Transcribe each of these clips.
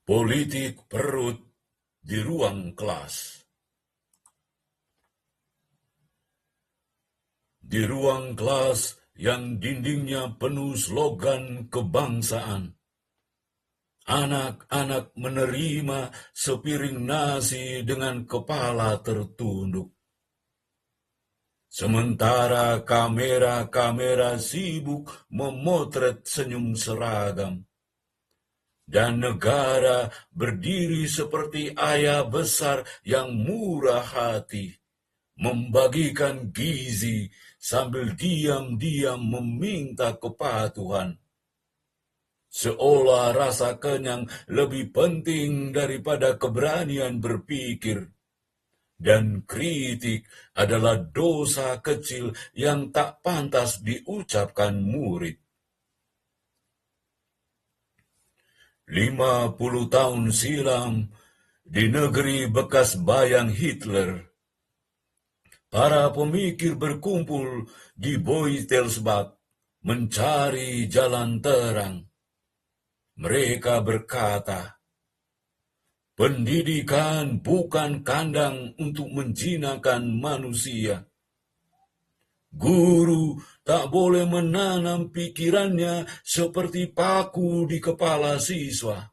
Politik perut di ruang kelas. Di ruang kelas yang dindingnya penuh slogan kebangsaan, anak-anak menerima sepiring nasi dengan kepala tertunduk. Sementara kamera-kamera sibuk memotret senyum seragam. Dan negara berdiri seperti ayah besar yang murah hati, membagikan gizi sambil diam-diam meminta kepatuhan. Seolah rasa kenyang lebih penting daripada keberanian berpikir. Dan kritik adalah dosa kecil yang tak pantas diucapkan murid. 50 tahun silam, di negeri bekas bayang Hitler, para pemikir berkumpul di Beutelsbach mencari jalan terang. Mereka berkata, pendidikan bukan kandang untuk menjinakkan manusia. Guru tak boleh menanam pikirannya seperti paku di kepala siswa.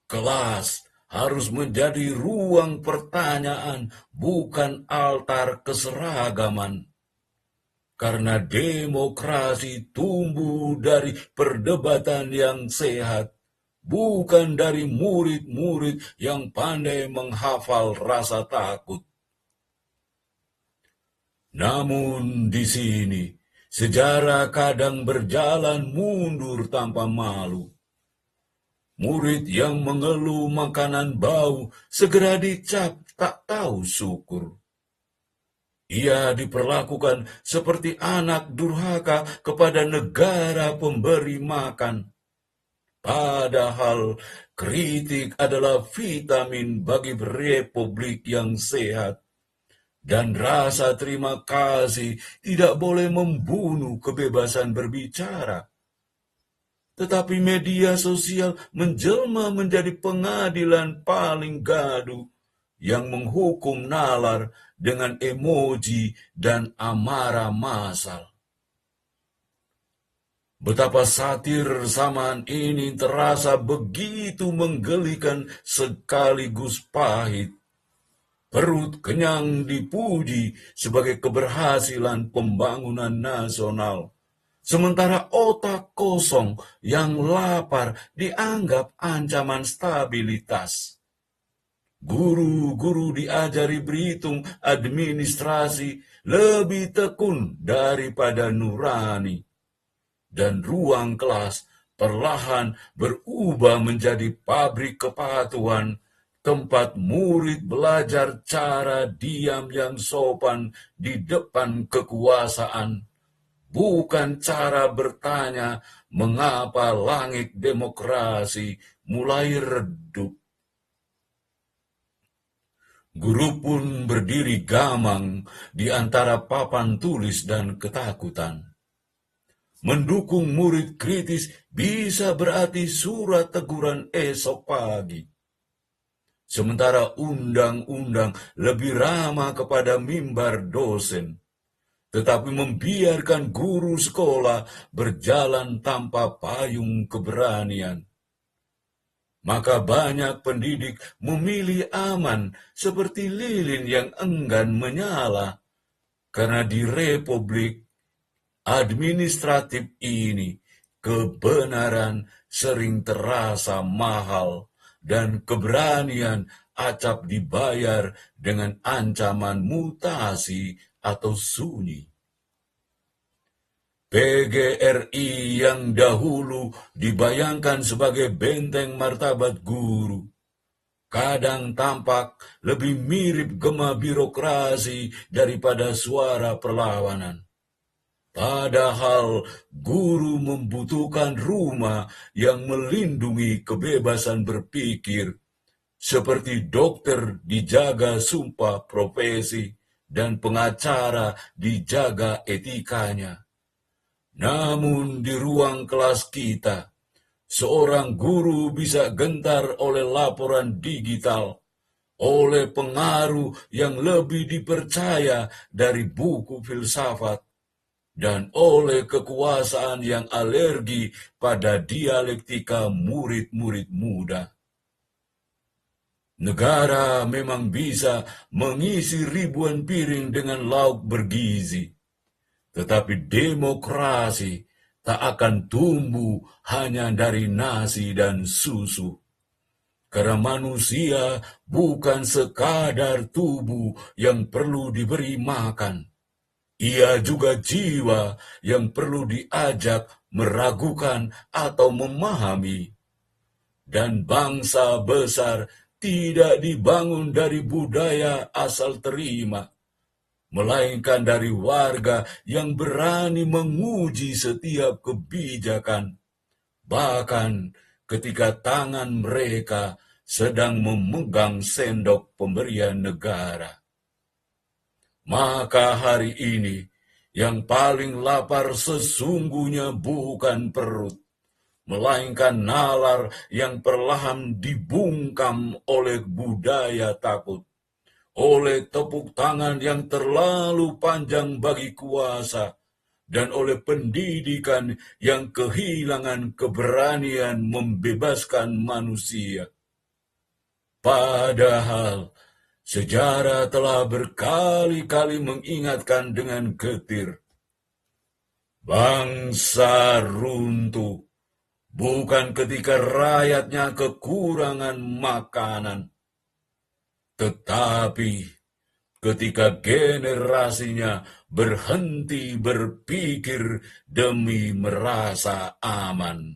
Kelas harus menjadi ruang pertanyaan, bukan altar keseragaman. Karena demokrasi tumbuh dari perdebatan yang sehat, bukan dari murid-murid yang pandai menghafal rasa takut. Namun di sini, sejarah kadang berjalan mundur tanpa malu. Murid yang mengeluh makanan bau segera dicap tak tahu syukur. Ia diperlakukan seperti anak durhaka kepada negara pemberi makan. Padahal kritik adalah vitamin bagi republik yang sehat. Dan rasa terima kasih tidak boleh membunuh kebebasan berbicara. Tetapi media sosial menjelma menjadi pengadilan paling gaduh yang menghukum nalar dengan emoji dan amarah massal. Betapa satir zaman ini terasa begitu menggelikan sekaligus pahit. Perut kenyang dipuji sebagai keberhasilan pembangunan nasional. Sementara otak kosong yang lapar dianggap ancaman stabilitas. Guru-guru diajari berhitung administrasi lebih tekun daripada nurani. Dan ruang kelas perlahan berubah menjadi pabrik kepatuhan, tempat murid belajar cara diam yang sopan di depan kekuasaan. Bukan cara bertanya mengapa langit demokrasi mulai redup. Guru pun berdiri gamang di antara papan tulis dan ketakutan. Mendukung murid kritis bisa berarti surat teguran esok pagi. Sementara undang-undang lebih ramah kepada mimbar dosen, tetapi membiarkan guru sekolah berjalan tanpa payung keberanian. Maka banyak pendidik memilih aman seperti lilin yang enggan menyala, karena di republik administratif ini kebenaran sering terasa mahal dan keberanian acap dibayar dengan ancaman mutasi atau sunyi. PGRI yang dahulu dibayangkan sebagai benteng martabat guru, kadang tampak lebih mirip gema birokrasi daripada suara perlawanan. Padahal guru membutuhkan rumah yang melindungi kebebasan berpikir, seperti dokter dijaga sumpah profesi dan pengacara dijaga etikanya. Namun di ruang kelas kita, Seorang guru bisa gentar oleh laporan digital, oleh pengaruh yang lebih dipercaya dari buku filsafat, dan oleh kekuasaan yang alergi pada dialektika murid-murid muda. Negara memang bisa mengisi ribuan piring dengan lauk bergizi, tetapi demokrasi tak akan tumbuh hanya dari nasi dan susu. Karena manusia bukan sekadar tubuh yang perlu diberi makan. Ia juga jiwa yang perlu diajak meragukan atau memahami. Dan bangsa besar tidak dibangun dari budaya asal terima, melainkan dari warga yang berani menguji setiap kebijakan, bahkan ketika tangan mereka sedang memegang sendok pemberian negara. Maka hari ini, yang paling lapar sesungguhnya bukan perut, melainkan nalar yang perlahan dibungkam oleh budaya takut, oleh tepuk tangan yang terlalu panjang bagi kuasa, dan oleh pendidikan yang kehilangan keberanian membebaskan manusia. Padahal sejarah telah berkali-kali mengingatkan dengan getir, bangsa runtuh bukan ketika rakyatnya kekurangan makanan, tetapi ketika generasinya berhenti berpikir demi merasa aman.